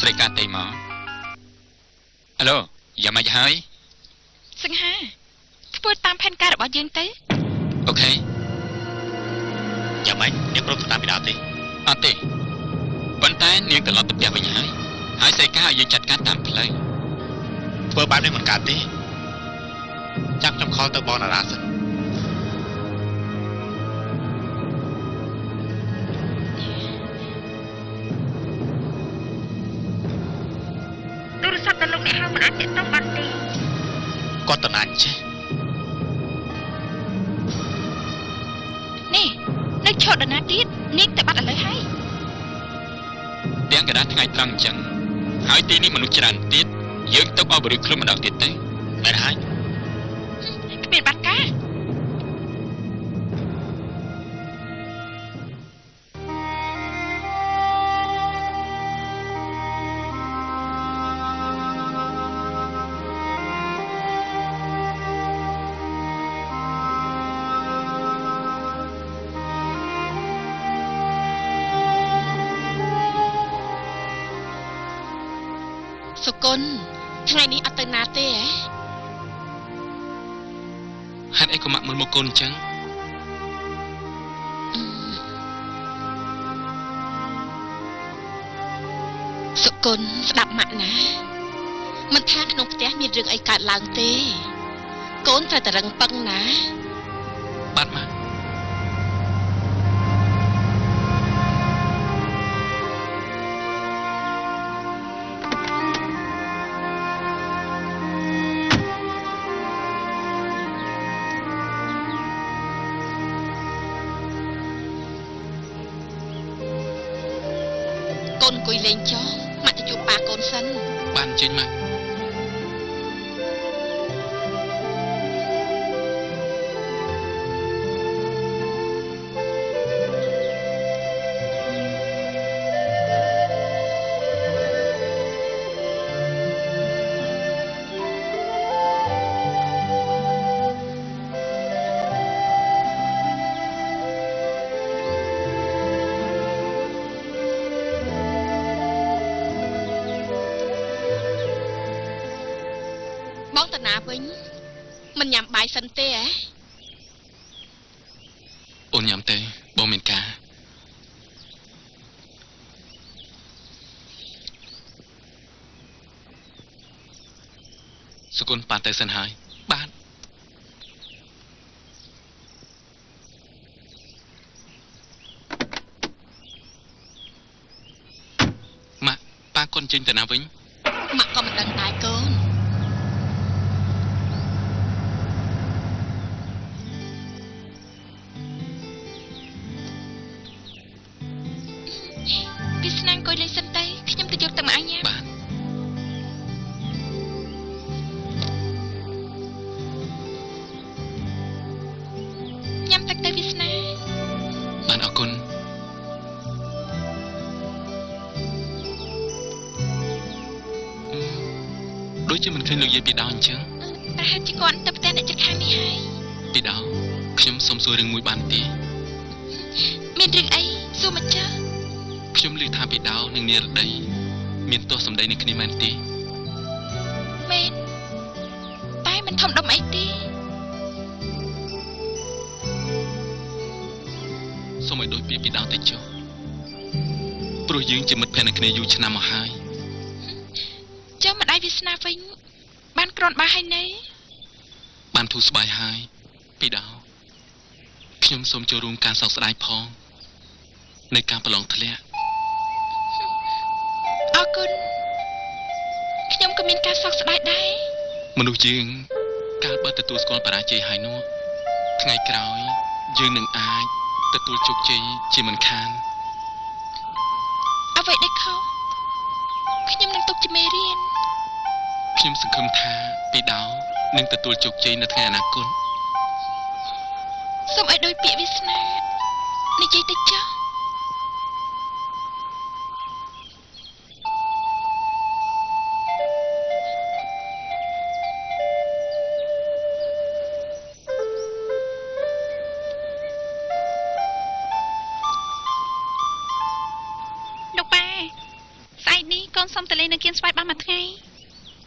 ស្រីកាទេមកអាឡូយ៉ាម៉េចហើយសង្ហាធ្វើតាមផែនការរបស់យើងទៅអូខេយ៉ាងម៉េចនាងព្រមទៅតាមពីដើមទេអត់ទេប៉ុន្តែនាងត្រឡប់ទៅផ្ទះវិញហើយស្រីកាឲ្យយើងចាត់ការតាមផ្លូវធ្វើបែបនេះមិនកើតទេចាំខ្ញុំខលទៅបងតារាសិនទូរស័ព្ទទៅលោកអ្នកហៅមិនអាចទាក់ទងបានទេគាត់តំណាញ់ចេះនេះនៅឈរដល់ណាទៀតនាងទៅបាត់ឥឡូវហើយទាំងកណ្ដាលថ្ងៃត្រង់អញ្ចឹងហើយទីនេះមនុស្សច្រើនទៀតយើងទៅអបរួយខ្លួនម្ដងទៀតទៅមែនហើយគ្មានបាត់ការសុគន្ធថ្ងៃនេះអត់ទៅណាទេហ៎ហេតុអីក៏ម៉ាក់មុនមកកូនអញ្ចឹងសុគន្ធស្ដាប់ម៉ាក់ណាមិនថាក្នុងផ្ទះមានរឿងអីកើតឡើងទេកូនត្រូវតែរឹងប៉ឹងណាបាទម៉ាក់កូនអង្គុយលេងចោលម៉ាក់ទៅជួបប៉ាកូនសិនបានចេញម៉ាក់បងតាណាវិញមិនញ៉ាំបាយសិនទេហ៎អូនញ៉ាំទេបងមានការសុគន្ធប៉ាទៅសិនហើយបាទម៉ាក់ប៉ាកូនចេញទៅណាវិញម៉ាក់ក៏មិនដឹងដែរកូនពីស្នាងអង្គុយលេងសិនទៅខ្ញុំទៅយកទៅមកអញញ៉ាំបាទញ៉ាំទឹកទៅវាស្នាបានអរគុណដូចជាមិនឃើញលោកយាយពីដោអញ្ចឹងប្រហែលជាគាត់ទៅផ្ទះអ្នកជិតខាងនេះហើយពីដោខ្ញុំសុំសួររឿងមួយបានទេមានរឿងអីសួរមកចាខ្ញុំឮថាពីដោនិងនារដីមានទោះសម្ដីនឹងគ្នាមែនទេមែនតែមិនធំដុំអីទេសូមឲ្យដូចពីដោតិចចុះព្រោះយើងជាមិត្តភក្តិនឹងគ្នាយូរឆ្នាំមកហើយចុះម្ដាយវាសនាវិញបានក្រនបាហើយណែបានធូរស្បើយហើយពីដោខ្ញុំសូមចូលរួមការសោកស្ដាយផងនៅការប្រឡងធ្លាក់អរគុណខ្ញុំក៏មានការសោកស្ដាយដែរមនុស្សយើងកាលបើទទួលស្គាល់បរាជ័យហើយនោះថ្ងៃក្រោយយើងនឹងអាចទទួលជោគជ័យជាមិនខានអ្វីដែលខុសខ្ញុំនឹងទុកជាមេរៀនខ្ញុំសង្ឃឹមថាពីដោនឹងទទួលជោគជ័យនៅថ្ងៃអនាគតសូមឲ្យដូចពាក្យវាសនានិយាយទៅចុះលោកប៉ាស្អែកនេះកូនសុំទៅ ស្វាយបានមួយថ្ងៃ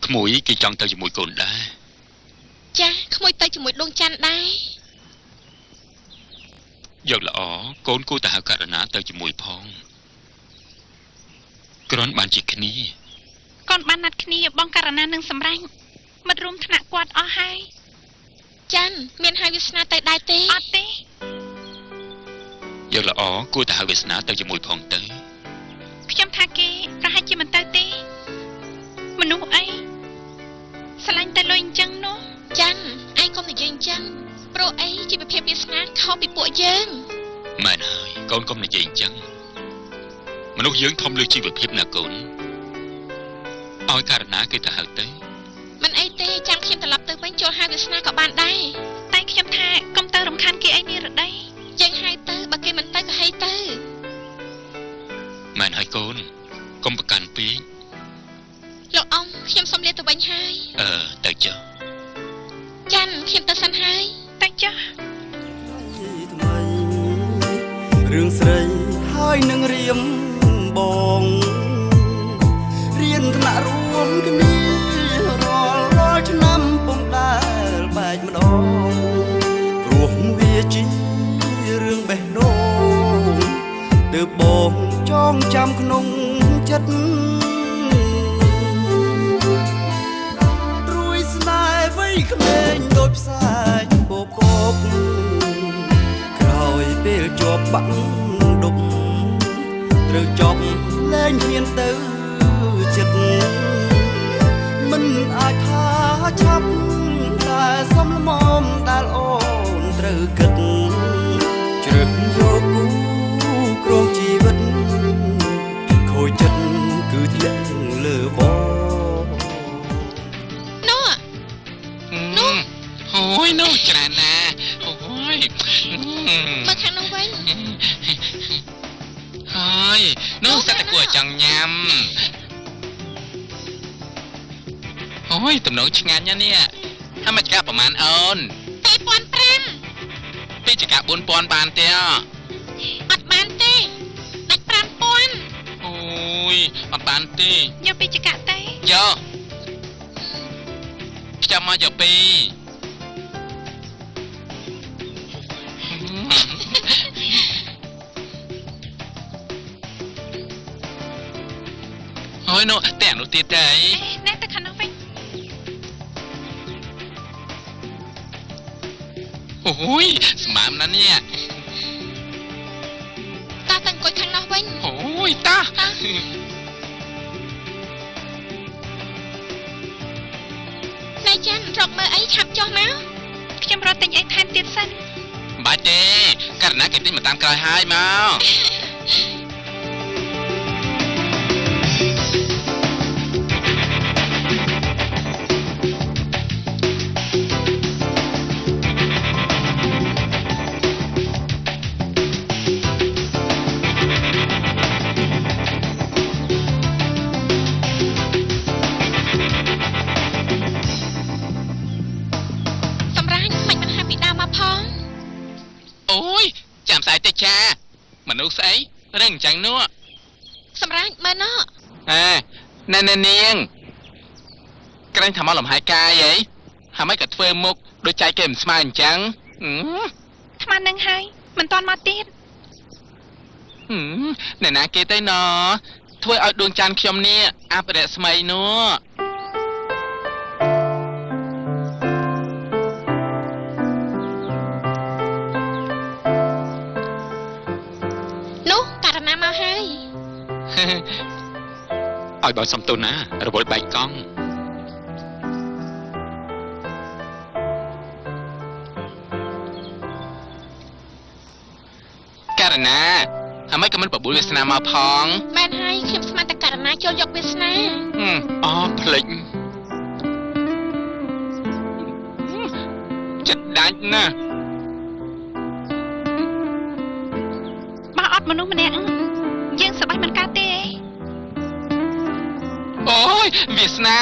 ក្មួយគេចង់ទៅជាមួយកូនដែរ ចាក្មួយទៅជាមួយដួងច័ន្ទដែរ យកល្អកូនគួរតែហៅករណាទៅជាមួយផងគ្រាន់បានជាគ្នា កូនបានណាត់គ្នាបងករណានឹងសម្រាញ់មិត្តរួមថ្នាក់គាត់អស់ហើយច័ន្ទមានហៅវាសនាទៅដែរទេអត់ទេ យកល្អគួរតែហៅវាសនាទៅជាមួយផងទៅ ខ្ញុំថាគេប្រហែលជាមិនទៅទេមនុស្សអីស្រឡាញ់តែលុយអញ្ចឹងនោះច័ន្ទឯងកុំនិយាយអញ្ចឹងព្រោះអីជីវភាពវាសនាខុសពីពួកយើង មែនហើយកូនកុំនិយាយអញ្ចឹងមនុស្សយើងធំលើជីវភាពណាកូនឲ្យករណាគេទៅហៅទៅ មិនអីទេចាំខ្ញុំត្រឡប់ទៅវិញចូលហៅវាសនាក៏បានដែរតែខ្ញុំថាកុំទៅរំខានគេអីនេះរដីយើងហៅទៅបើគេមិនទៅក៏ហីទៅ មែនហើយកូនកុំប្រកាន់ពេក លោកអ៊ំខ្ញុំសុំលាទៅវិញហើយ ទៅចុះ ច័ន្ទខ្ញុំទៅសិនហើយទៅចុះ ថ្មីរឿងស្រីហើយនឹងរៀមបងរៀនថ្នាក់រួមគ្នារាល់ឆ្នាំពុំដែលបែកម្ដងព្រោះវាជារឿងបេះដូងទើបបងចងចាំក្នុងចិត្តរួយស្នេហ៍វ័យក្មេងដូចផ្សាយបបកក្រោយពេលជាប់បាក់ដប់ត្រូវចប់លែងហ៊ានទៅចិត្តមិនអាចថាឆាប់តែសំលមដែលអូនត្រូវគិតជ្រើសយកគូគ្រងជីវិតខូចចិត្តគឺធ្លាក់លើបង អូយនោះច្រើនណាស់អូយ មកខាងនោះវិញ ហើយនោះសត្វតែគួរចង់ញ៉ាំអូយតំណងឆ្ងាញ់ណាស់នេះហើយមកចកាប្រហែលអូន 2,500 ពីចកា 4,000 បានទេ អត់បានទេដាច់ 5,000 អូយអត់បានទេ យកពីចកៈទេ យកខ្ញុំមកយកពីអូយនោះតែនោះទៀតទេអី ណែទៅខាងនោះវិញ អូយស្មាមណាស់នេះ តាទៅអង្គុយខាងនោះវិញ អូយតា ណែច័ន្ទរកមើលអីឆាប់ចុះមកខ្ញុំរត់ទិញអីថែមទៀតសិន បាច់ទេករណីគេទិញមកតាមក្រោយហើយមក សម្រាប់មិនបានហាពីដើមមកផង អូយចាំស្អែកតិចចាមនុស្សស្អីរឹងអញ្ចឹងនោះ សម្រាប់មើលណោះ ណែនាងក្រែងថាមកលំហែកាយអីហើយមិនក៏ធ្វើមុខដូចចែកគេមិនស្មើអញ្ចឹង ថ្មនឹងហើយមិនតាន់មកទៀត ណែណាគេទៅណធ្វើឲ្យដួងច័ន្ទខ្ញុំនេះអាប់រស្មីនោះ នោះករណាមកហើយ ឲ្យបើសំទោសណារវល់បែកកង់ករណាហើយមិនក៏មិនបបួលវាសនាមកផង មែនហើយខ្ញុំស្មានតែករណាចូលយកវាសនា អូភ្លេចចិត្តដាច់ណាស់ បើអត់មនុស្សម្នាក់យើងសប្បាយមិនកើតទេ អូយវាសនា